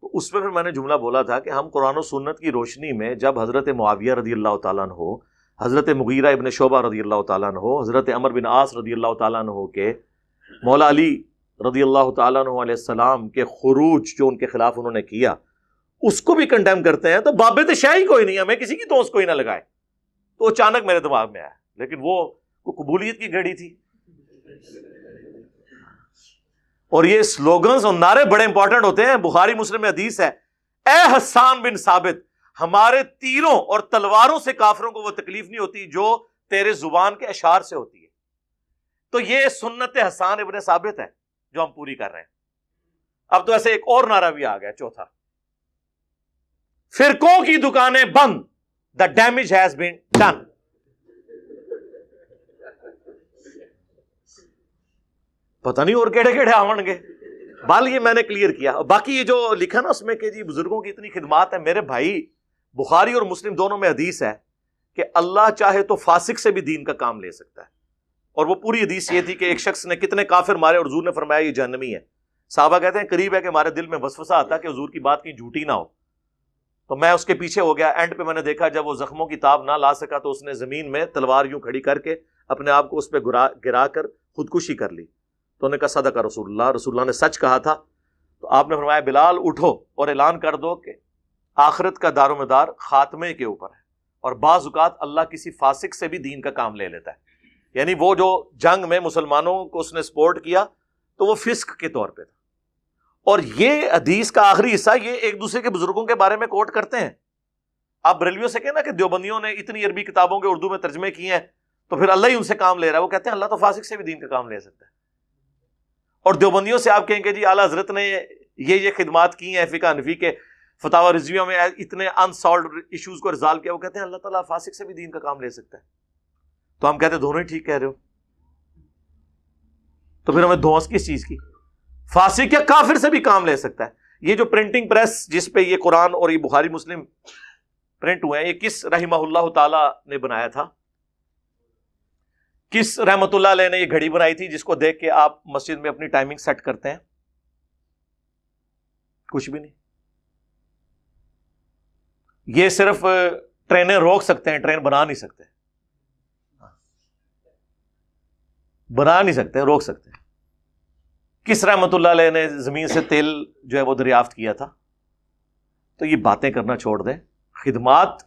تو اس پہ پھر میں نے جملہ بولا تھا کہ ہم قرآن و سنت کی روشنی میں جب حضرت معاویہ رضی اللہ تعالیٰ عنہ، حضرت مغیرہ ابن شعبہ رضی اللہ تعالیٰ عنہ، حضرت عمر بن عاص رضی اللہ تعالیٰ عنہ کے مولا علی رضی اللہ تعالیٰ عنہ علیہ السلام کے خروج جو ان کے خلاف انہوں نے کیا، اس کو بھی کنڈیم کرتے ہیں، تو بابت شاہی کوئی نہیں، ہمیں کسی کی توس کوئی نہ لگائے۔ تو اچانک میرے دماغ میں آیا، لیکن وہ قبولیت کی گھڑی تھی۔ اور یہ سلوگنز اور نعرے بڑے امپورٹنٹ ہوتے ہیں۔ بخاری مسلم میں حدیث ہے، اے حسان بن ثابت، ہمارے تیروں اور تلواروں سے کافروں کو وہ تکلیف نہیں ہوتی جو تیرے زبان کے اشعار سے ہوتی ہے۔ تو یہ سنت حسان ابن ثابت ہے جو ہم پوری کر رہے ہیں. اب تو ایسے ایک اور نعرہ بھی آ گیا چوتھا, فرقوں کی دکانیں بند, the damage has been done. پتہ نہیں اور کیڑے کیڑے آون گے. بال یہ میں نے کلیئر کیا. باقی یہ جو لکھا نا اس میں کہ جی بزرگوں کی اتنی خدمات ہے, میرے بھائی بخاری اور مسلم دونوں میں حدیث ہے کہ اللہ چاہے تو فاسق سے بھی دین کا کام لے سکتا ہے. اور وہ پوری حدیث یہ تھی کہ ایک شخص نے کتنے کافر مارے اور حضور نے فرمایا یہ جہنمی ہے. صحابہ کہتے ہیں قریب ہے کہ ہمارے دل میں وسوسہ آتا کہ حضور کی بات کہیں جھوٹی نہ ہو. تو میں اس کے پیچھے ہو گیا. اینڈ پہ میں نے دیکھا جب وہ زخموں کی تاب نہ لا سکا تو اس نے زمین میں تلوار یوں کھڑی کر کے اپنے آپ کو اس پہ گرا کر خودکشی کر لی. تو انہوں نے کہا صدق رسول اللہ نے سچ کہا تھا. تو آپ نے فرمایا بلال اٹھو اور اعلان کر دو کہ آخرت کا دار و مدار خاتمے کے اوپر ہے, اور بعض اوقات اللہ کسی فاسق سے بھی دین کا کام لے لیتا ہے. یعنی وہ جو جنگ میں مسلمانوں کو اس نے سپورٹ کیا تو وہ فسق کے طور پہ تھا. اور یہ حدیث کا آخری حصہ یہ ایک دوسرے کے بزرگوں کے بارے میں کوٹ کرتے ہیں. آپ بریلویوں سے کہنا کہ دیوبندیوں نے اتنی عربی کتابوں کے اردو میں ترجمے کیے ہیں تو پھر اللہ ہی ان سے کام لے رہا ہے. وہ کہتے ہیں اللہ تو فاسق سے بھی دین کا کام لے سکتا ہے. اور دیوبندیوں سے آپ کہیں گے جی اعلیٰ حضرت نے یہ خدمات کی ہیں فقہ حنفی کے فتاوی رضویہ میں اتنے انسالوڈ ایشوز کو ریزالو کیا. وہ کہتے ہیں اللہ تعالیٰ فاسق سے بھی دین کا کام لے سکتا ہے. تو ہم کہتے ہیں دونوں ہی ٹھیک کہہ رہے ہو. تو پھر ہمیں دھونس کس چیز کی؟ فاسق یا کافر سے بھی کام لے سکتا ہے. یہ جو پرنٹنگ پریس جس پہ یہ قرآن اور یہ بخاری مسلم پرنٹ ہوئے ہیں یہ کس رحمہ اللہ تعالی نے بنایا تھا؟ کس رحمت اللہ علیہ نے یہ گھڑی بنائی تھی جس کو دیکھ کے آپ مسجد میں اپنی ٹائمنگ سیٹ کرتے ہیں؟ کچھ بھی نہیں. یہ صرف ٹرینیں روک سکتے ہیں, ٹرین بنا نہیں سکتے. بنا نہیں سکتے, روک سکتے ہیں. کس رحمت اللہ علیہ نے زمین سے تیل جو ہے وہ دریافت کیا تھا؟ تو یہ باتیں کرنا چھوڑ دیں. خدمات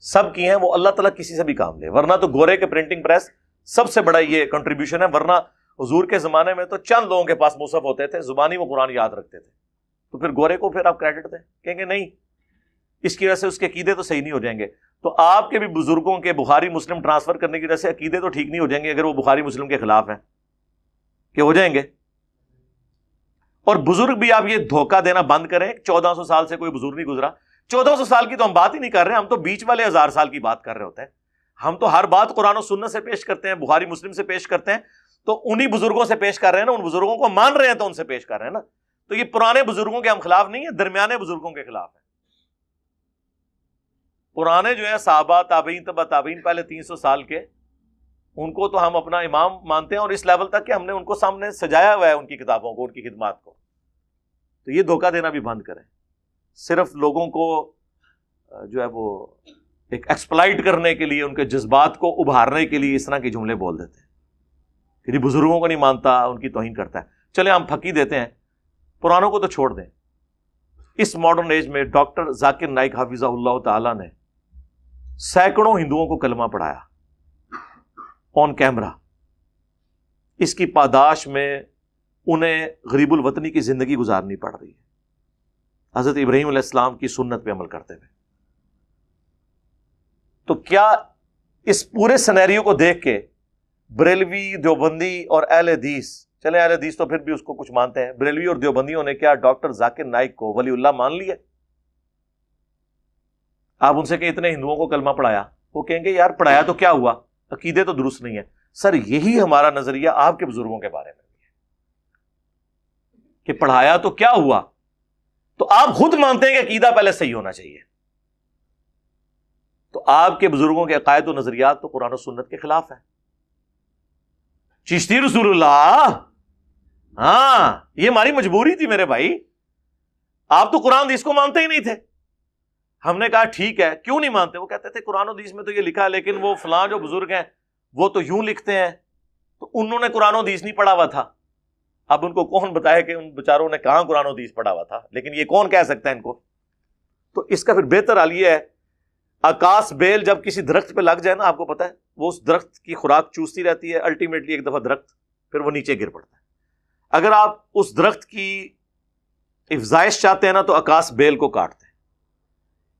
سب کی ہیں, وہ اللہ تعالیٰ کسی سے بھی کام لے. ورنہ تو گورے کے پرنٹنگ پریس سب سے بڑا یہ کنٹریبیوشن ہے. ورنہ حضور کے زمانے میں تو چند لوگوں کے پاس مصحف ہوتے تھے, زبانی وہ قرآن یاد رکھتے تھے. تو پھر گورے کو پھر آپ کریڈٹ دیں, کہیں گے نہیں اس کی وجہ سے اس کے عقیدے تو صحیح نہیں ہو جائیں گے. تو آپ کے بھی بزرگوں کے بخاری مسلم ٹرانسفر کرنے کی وجہ سے عقیدے تو ٹھیک نہیں ہو جائیں گے اگر وہ بخاری مسلم کے خلاف ہیں, کہ ہو جائیں گے. اور بزرگ بھی آپ یہ دھوکہ دینا بند کریں. 1400 سال سے کوئی بزرگ نہیں گزرا. 1400 سال کی تو ہم بات ہی نہیں کر رہے, ہم تو بیچ والے 1000 سال کی بات کر رہے ہوتے ہیں. ہم تو ہر بات قرآن و سنت سے پیش کرتے ہیں, بخاری مسلم سے پیش کرتے ہیں. تو انہی بزرگوں سے پیش کر رہے ہیں نا, ان بزرگوں کو مان رہے ہیں تو ان سے پیش کر رہے ہیں نا. تو یہ پرانے بزرگوں کے ہم خلاف نہیں ہیں, درمیانے بزرگوں کے خلاف ہیں. پرانے جو ہیں صحابہ تابعین تبع تابعین پہلے 300 سال کے, ان کو تو ہم اپنا امام مانتے ہیں, اور اس لیول تک کہ ہم نے ان کو سامنے سجایا ہوا ہے ان کی کتابوں کو, ان کی خدمات کو. تو یہ دھوکہ دینا بھی بند کریں. صرف لوگوں کو جو ہے وہ ایک ایکسپلائٹ کرنے کے لیے, ان کے جذبات کو ابھارنے کے لیے اس طرح کے جملے بول دیتے ہیں کہ بزرگوں کو نہیں مانتا, ان کی توہین کرتا ہے. چلے ہم پھکی دیتے ہیں, پرانوں کو تو چھوڑ دیں. اس ماڈرن ایج میں ڈاکٹر ذاکر نائک حافظہ اللہ تعالی نے سینکڑوں ہندوؤں کو کلمہ پڑھایا آن کیمرہ. اس کی پاداش میں انہیں غریب الوطنی کی زندگی گزارنی پڑ رہی ہے, حضرت ابراہیم علیہ السلام کی سنت پہ عمل کرتے ہوئے. تو کیا اس پورے سینیریو کو دیکھ کے بریلوی, دیوبندی اور اہل حدیث, چلے اہل حدیث تو پھر بھی اس کو کچھ مانتے ہیں, بریلوی اور دیوبندیوں نے کیا ڈاکٹر ذاکر نائک کو ولی اللہ مان لیا؟ آپ ان سے کہ اتنے ہندوؤں کو کلمہ پڑھایا, وہ کہیں گے یار پڑھایا تو کیا ہوا, عقیدے تو درست نہیں ہے. سر یہی ہمارا نظریہ آپ کے بزرگوں کے بارے میں بھی ہے کہ پڑھایا تو کیا ہوا. تو آپ خود مانتے ہیں کہ عقیدہ پہلے صحیح ہونا چاہیے. تو آپ کے بزرگوں کے عقائد و نظریات تو قرآن و سنت کے خلاف ہیں. چشتی رسول اللہ, ہاں یہ ہماری مجبوری تھی میرے بھائی. آپ تو قرآن حدیث کو مانتے ہی نہیں تھے. ہم نے کہا ٹھیک ہے, کیوں نہیں مانتے؟ وہ کہتے تھے قرآن حدیث میں تو یہ لکھا ہے, لیکن وہ فلاں جو بزرگ ہیں وہ تو یوں لکھتے ہیں, تو انہوں نے قرآن حدیث نہیں پڑھا ہوا تھا. اب ان کو کون بتایا کہ ان بیچاروں نے کہاں قرآن حدیث پڑھا ہوا تھا, لیکن یہ کون کہہ سکتا ہے ان کو؟ تو اس کا پھر بہتر حال یہ ہے, آکاش بیل جب کسی درخت پہ لگ جائے نا, آپ کو پتا ہے وہ اس درخت کی خوراک چوستی رہتی ہے, الٹیمیٹلی ایک دفعہ درخت پھر وہ نیچے گر پڑتا ہے. اگر آپ اس درخت کی افزائش چاہتے ہیں نا تو آکاش بیل کو کاٹتے ہیں.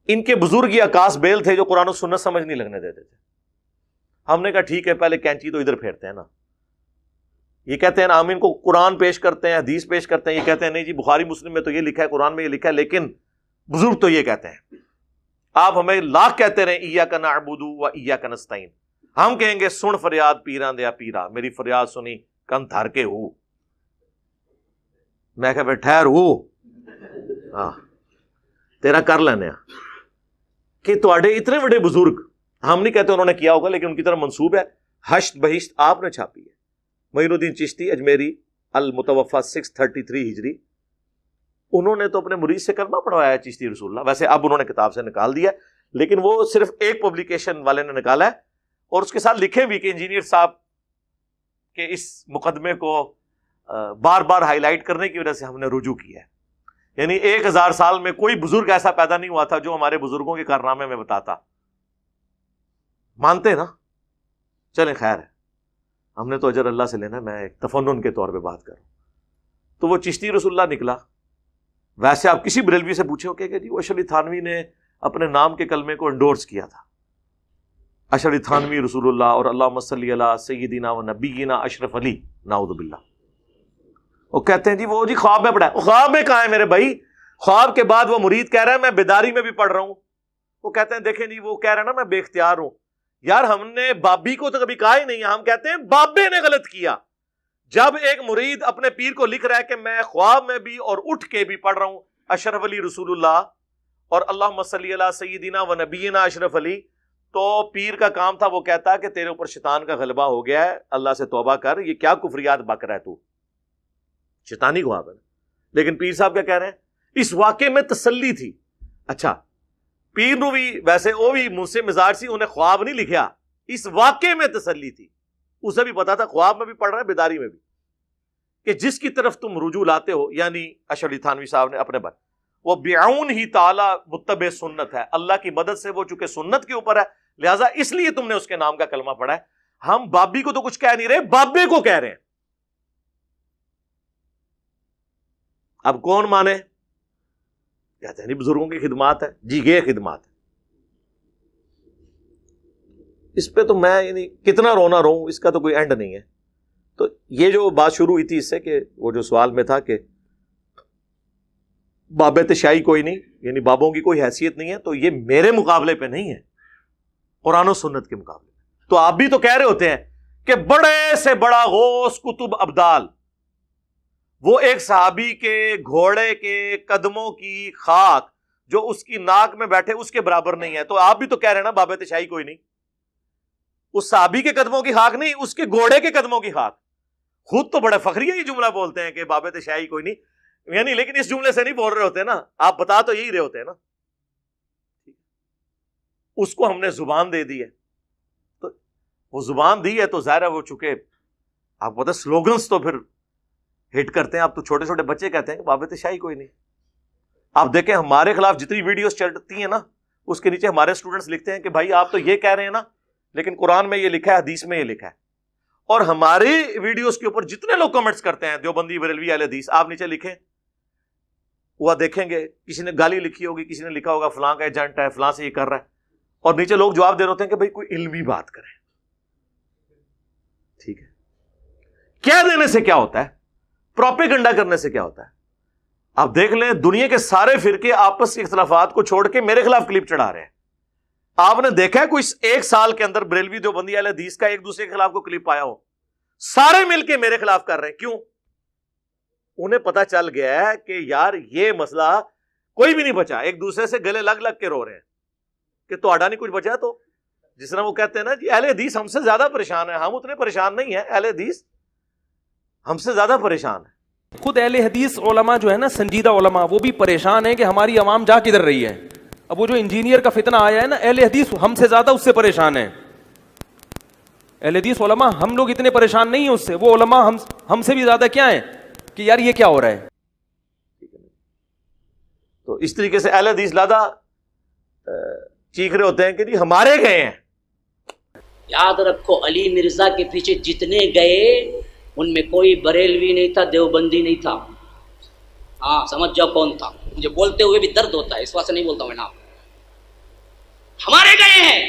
ان کے بزرگ یہ آکاش بیل تھے جو قرآن و سنت سمجھ نہیں لگنے دیتے تھے. ہم نے کہا ٹھیک ہے, پہلے کینچی تو ادھر پھیرتے ہیں نا, یہ کہتے ہیں آمین کو قرآن پیش کرتے ہیں، حدیث پیش کرتے ہیں، یہ کہتے ہیں نہیں جی بخاری مسلم میں تو یہ لکھا ہے، قرآن میں یہ لکھا ہے، لیکن بزرگ تو یہ کہتے ہیں. آپ ہمیں لاکھ کہتے رہے ایاک نعبد و ایاک نستعین، ہم کہیں گے سن فریاد پیران دیا پیرا، میری فریاد سنی کن تھر کے ہو. میں کہا بھائی ٹھہر ہو، ہاں تیرا کر لینے کہ تواڈے اتنے بڑے بزرگ، ہم نہیں کہتے انہوں نے کیا ہوگا لیکن ان کی طرف منسوب ہے، ہشت بہشت آپ نے چھاپی ہے. معین الدین چشتی اجمیری المتوفا 633 ہجری، انہوں نے تو اپنے مرید سے کلمہ پڑھوایا ہے چشتی رسول اللہ. ویسے اب انہوں نے کتاب سے نکال دیا لیکن وہ صرف ایک پبلیکیشن والے نے نکالا ہے، اور اس کے ساتھ لکھے بھی کہ انجینئر صاحب کے اس مقدمے کو بار بار ہائی لائٹ کرنے کی وجہ سے ہم نے رجوع کیا ہے. یعنی 1000 سال میں کوئی بزرگ ایسا پیدا نہیں ہوا تھا جو ہمارے بزرگوں کے کارنامے میں بتاتا. مانتے نا؟ چلیں خیر ہے، ہم نے تو اجر اللہ سے لینا ہے، میں ایک تفنن کے طور پہ بات کروں. تو وہ چشتی رسول اللہ نکلا. ویسے آپ کسی بریلوی سے پوچھے ہو کہ جی وہ اشرف علی تھانوی نے اپنے نام کے کلمے کو انڈورس کیا تھا، اشرف علی تھانوی رسول اللہ اور اللہم صلی علی سیدنا و نبینا اشرف علی، نعوذ باللہ. وہ کہتے ہیں جی وہ جی خواب میں پڑھا ہے. خواب میں کہاں ہے میرے بھائی؟ خواب کے بعد وہ مرید کہہ رہا ہے میں بیداری میں بھی پڑھ رہا ہوں. وہ کہتے ہیں دیکھیں جی وہ کہہ رہا ہے نا میں بے اختیار ہوں. یار ہم نے بابی کو تو کبھی کہا ہی نہیں ہے، ہم کہتے ہیں بابے نے غلط کیا. جب ایک مرید اپنے پیر کو لکھ رہا ہے کہ میں خواب میں بھی اور اٹھ کے بھی پڑھ رہا ہوں اشرف علی رسول اللہ اور اللہم صلی علی سیدنا و نبینا اشرف علی، تو پیر کا کام تھا وہ کہتا کہ تیرے اوپر شیطان کا غلبہ ہو گیا ہے، اللہ سے توبہ کر، یہ کیا کفریات بک رہا ہے تو، شیطانی خواب ہے. لیکن پیر صاحب کیا کہہ رہے ہیں؟ اس واقعے میں تسلی تھی. اچھا پیر نو بھی ویسے وہ بھی مجھ سے مزاج سی، انہیں خواب نہیں لکھیا، اس واقعے میں تسلی تھی. اسے بھی پتا تھا خواب میں بھی پڑھ رہا ہے بیداری میں بھی، کہ جس کی طرف تم رجوع لاتے ہو، یعنی اشرف علی تھانوی صاحب نے اپنے بات، وہ بعون ہی تعالی متبع سنت ہے، اللہ کی مدد سے وہ چونکہ سنت کے اوپر ہے لہٰذا اس لیے تم نے اس کے نام کا کلمہ پڑھا ہے. ہم بابی کو تو کچھ کہہ نہیں رہے، بابے کو کہہ رہے ہیں. اب کون مانے؟ کہتے ہیں بزرگوں کی خدمات ہے. جی یہ خدمات ہے، اس پہ تو میں یعنی کتنا رونا رہوں، اس کا تو کوئی اینڈ نہیں ہے. تو یہ جو بات شروع ہوئی تھی اس سے کہ وہ جو سوال میں تھا کہ بابت شاہی کوئی نہیں، یعنی بابوں کی کوئی حیثیت نہیں ہے، تو یہ میرے مقابلے پہ نہیں ہے، قرآن و سنت کے مقابلے. تو آپ بھی تو کہہ رہے ہوتے ہیں کہ بڑے سے بڑا غوث کتب ابدال، وہ ایک صحابی کے گھوڑے کے قدموں کی خاک جو اس کی ناک میں بیٹھے اس کے برابر نہیں ہے. تو آپ بھی تو کہہ رہے ہیں نا بابت شاہی کوئی نہیں. اس صحابی کے قدموں کی خاک نہیں، اس کے گھوڑے کے قدموں کی خاک. خود تو بڑے فخریہ یہ جملہ بولتے ہیں کہ بابت شاہی کوئی نہیں، یعنی لیکن اس جملے سے نہیں بول رہے ہوتے نا، آپ بتا تو یہی رہے ہوتے ہیں نا. اس کو ہم نے زبان دے دی ہے، تو وہ زبان دی ہے تو ظاہر ہے وہ چکے آپ پتہ سلوگنز تو پھر ہٹ کرتے ہیں. آپ تو چھوٹے چھوٹے بچے کہتے ہیں کہ بابت شاہی کوئی نہیں. آپ دیکھیں ہمارے خلاف جتنی ویڈیوز چلتی ہیں نا اس کے نیچے ہمارے اسٹوڈنٹس لکھتے ہیں کہ بھائی آپ تو یہ کہہ رہے ہیں نا لیکن قرآن میں یہ لکھا ہے، حدیث میں یہ لکھا ہے. اور ہماری ویڈیوز کے اوپر جتنے لوگ کمنٹس کرتے ہیں دیوبندی بریلوی اہل حدیث، آپ نیچے لکھیں، وہ دیکھیں گے کسی نے گالی لکھی ہوگی، کسی نے لکھا ہوگا فلاں کا ایجنٹ ہے، فلاں سے یہ کر رہا ہے، اور نیچے لوگ جواب دے رہے ہوتے ہیں کہ بھائی کوئی علمی بات کریں. ٹھیک ہے، کیا دینے سے کیا ہوتا ہے، پروپیگنڈا کرنے سے کیا ہوتا ہے. آپ دیکھ لیں دنیا کے سارے فرقے آپس کے اختلافات کو چھوڑ کے میرے خلاف کلپ چڑھا رہے ہیں. آپ نے دیکھا ہے کوئی ایک سال کے اندر بریلوی دیوبندی اہل حدیث کا ایک دوسرے کے خلاف کو کلپ آیا ہو؟ سارے مل کے میرے خلاف کر رہے ہیں. کیوں؟ انہیں پتا چل گیا ہے کہ یار یہ مسئلہ کوئی بھی نہیں بچا، ایک دوسرے سے گلے لگ لگ کے رو رہے ہیں کہ تو آڈا نہیں کچھ بچا. تو جس طرح وہ کہتے ہیں نا جی اہل حدیث ہم سے زیادہ پریشان ہے، ہم اتنے پریشان نہیں ہیں، اہل حدیث ہم سے زیادہ پریشان ہے. خود اہل حدیث علماء جو ہے نا، سنجیدہ علماء، وہ بھی پریشان ہیں کہ ہماری عوام جا کدھر رہی ہے. اب وہ جو انجینئر کا فتنہ آیا ہے نا، اہل حدیث ہم سے زیادہ اس سے پریشان ہیں. اہل حدیث علماء ہم لوگ اتنے پریشان نہیں ہیں اس سے، وہ علماء ہم سے بھی زیادہ کیا ہیں کہ یار یہ کیا ہو رہا ہے. تو اس طریقے سے اہل حدیث زیادہ چیخ رہے ہوتے ہیں کہ جی ہمارے گئے ہیں. یاد رکھو علی مرزا کے پیچھے جتنے گئے ان میں کوئی بریلوی نہیں تھا، دیوبندی نہیں تھا. ہاں سمجھ جاؤ کون تھا. مجھے بولتے ہوئے بھی درد ہوتا ہے، اس واسطے نہیں بولتا ہوں میں نام. ہمارے گئے ہیں.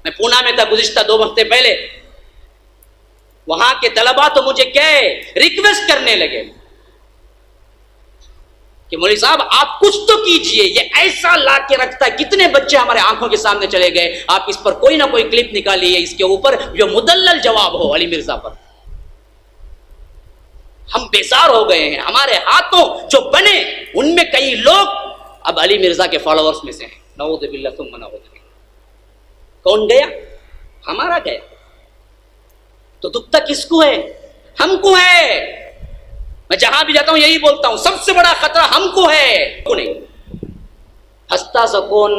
میں پونا میں تھا گزشتہ 2 ہفتے پہلے، وہاں کے طلبا تو مجھے کہے ریکویسٹ کرنے لگے کہ مولوی صاحب آپ کچھ تو کیجئے، یہ ایسا لا کے رکھتا ہے، کتنے بچے ہمارے آنکھوں کے سامنے چلے گئے، آپ اس پر کوئی نہ کوئی کلپ نکالیے، اس کے اوپر جو مدلل جواب ہو علی مرزا پر۔ ہم بیزار ہو گئے ہیں، ہمارے ہاتھوں جو بنے ان میں کئی لوگ اب علی مرزا کے فالوورز میں سے ہیں، نعوذ باللہ ثم نعوذ باللہ۔ کون گیا؟ ہمارا گیا۔ تو دکھتا کس کو ہے؟ ہم کو ہے۔ میں جہاں بھی جاتا ہوں یہی بولتا ہوں، سب سے بڑا خطرہ ہم کو ہے، کو نہیں۔ پھنستا سکون،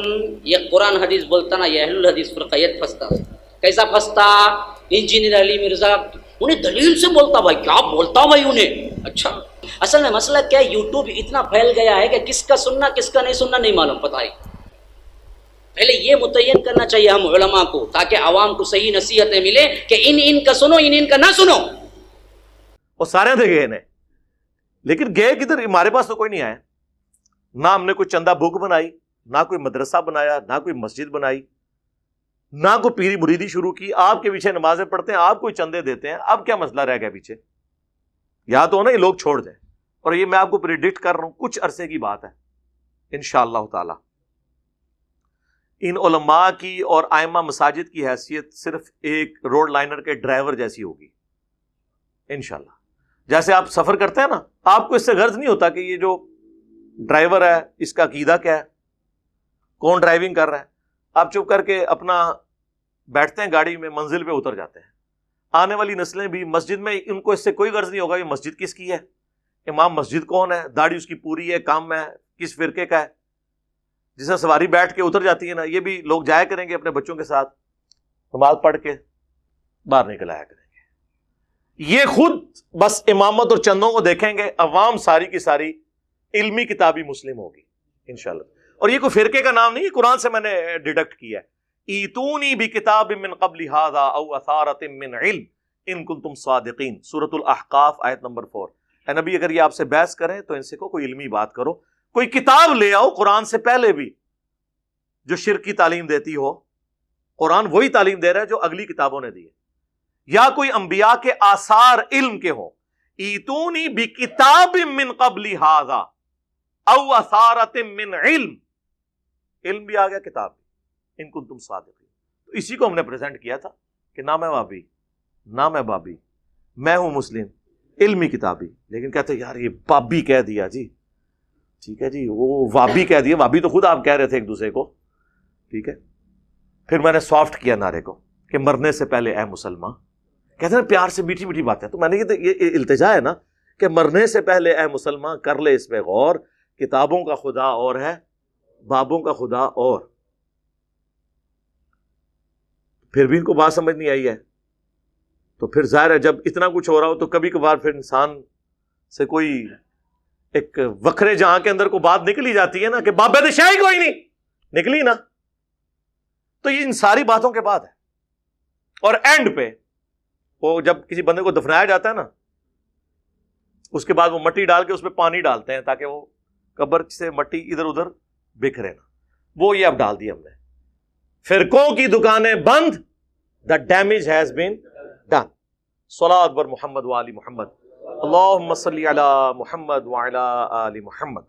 یہ قرآن حدیث بولتا نا، یہ اہل الحدیث فرقیت پھنستا۔ کیسا پھنستا؟ انجینئر علی مرزا انہیں دلیل سے بولتا، بھائی کیا بولتا بھائی انہیں۔ اچھا اصل میں مسئلہ کیا ہے، یوٹیوب اتنا پھیل گیا ہے کہ کس کا سننا کس کا نہیں سننا نہیں معلوم، پتہ ہی۔ پہلے یہ متعین کرنا چاہیے ہم علماء کو، تاکہ عوام کو صحیح نصیحتیں ملے کہ ان کا سنو، ان کا نہ سنو۔ وہ سارے تھے گئے نے، لیکن گئے کدھر؟ ہمارے پاس تو کوئی نہیں آیا، نہ ہم نے کوئی چندہ بک بنائی، نہ کوئی مدرسہ بنایا، نہ کوئی مسجد بنائی، نہ کوئی پیری مریدی شروع کی۔ آپ کے پیچھے نمازیں پڑھتے ہیں، آپ کوئی چندے دیتے ہیں، اب کیا مسئلہ رہ گیا پیچھے؟ یا تو نا یہ لوگ چھوڑ دیں، اور یہ میں آپ کو پریڈکٹ کر رہا ہوں، کچھ عرصے کی بات ہے انشاءاللہ تعالی۔ ان علماء کی اور ائمہ مساجد کی حیثیت صرف ایک روڈ لائنر کے ڈرائیور جیسی ہوگی انشاءاللہ۔ جیسے آپ سفر کرتے ہیں نا، آپ کو اس سے غرض نہیں ہوتا کہ یہ جو ڈرائیور ہے اس کا عقیدہ کیا ہے، کون ڈرائیونگ کر رہا ہے، آپ چپ کر کے اپنا بیٹھتے ہیں گاڑی میں، منزل پہ اتر جاتے ہیں۔ آنے والی نسلیں بھی مسجد میں، ان کو اس سے کوئی غرض نہیں ہوگا یہ مسجد کس کی ہے، امام مسجد کون ہے، داڑھی اس کی پوری ہے، کام ہے، کس فرقے کا ہے۔ جسے سواری بیٹھ کے اتر جاتی ہے نا، یہ بھی لوگ جایا کریں گے اپنے بچوں کے ساتھ، نماز پڑھ کے باہر نکل آیا کریں گے۔ یہ خود بس امامت اور چندوں کو دیکھیں گے، عوام ساری کی ساری علمی کتابی مسلم ہوگی انشاءاللہ۔ اور یہ کوئی فرقے کا نام نہیں، یہ قرآن سے میں نے ڈیڈکٹ کیا ہے۔ ایتونی بکتاب من قبل ھذا او اثارۃ من علم ان کنتم صادقین، سورۃ الاحقاف آیت نمبر 4۔ اے نبی اگر یہ آپ سے بحث کریں تو ان سے کوئی علمی بات کرو، کوئی کتاب لے آؤ قرآن سے پہلے بھی جو شرک کی تعلیم دیتی ہو۔ قرآن وہی تعلیم دے رہا ہے جو اگلی کتابوں نے دی ہے، یا کوئی انبیاء کے آثار علم کے ہوں۔ ایتونی بکتاب من قبل ھذا او اثارۃ من علم، علم بھی آ گیا، کتاب بھی، ان کنتم صادقین۔ تو اسی کو ہم نے پریزنٹ کیا تھا کہ نہ میں وہابی، نہ میں بابی، میں ہوں مسلم علمی کتابی۔ لیکن کہتے ہیں یار یہ بابی کہہ دیا جی، ٹھیک ہے جی، وہ وابی کہہ دیا، وابی تو خود آپ کہہ رہے تھے ایک دوسرے کو، ٹھیک ہے۔ پھر میں نے سافٹ کیا نعرے کو کہ مرنے سے پہلے اے مسلمان، کہتے ہیں پیار سے میٹھی میٹھی باتیں، تو میں نے یہ التجا ہے نا کہ مرنے سے پہلے اے مسلمان کر لے اس پہ غور، کتابوں کا خدا اور ہے، بابوں کا خدا اور۔ پھر بھی ان کو بات سمجھ نہیں آئی ہے، تو پھر ظاہر ہے جب اتنا کچھ ہو رہا ہو تو کبھی کبھار پھر انسان سے کوئی ایک وکھرے جہاں کے اندر کو بات نکلی جاتی ہے نا کہ بابے تو شاہی کوئی نہیں نکلی نا، تو یہ ان ساری باتوں کے بعد ہے۔ اور اینڈ پہ وہ جب کسی بندے کو دفنایا جاتا ہے نا، اس کے بعد وہ مٹی ڈال کے اس پہ پانی ڈالتے ہیں تاکہ وہ قبر سے مٹی ادھر ادھر بکھرے نا، وہ یہ اب ڈال دی ہم نے۔ فرقوں کی دکانیں بند، the damage has been done۔ صلاۃ بر محمد و آل محمد، اللہم صلی علی محمد وعلی آل محمد۔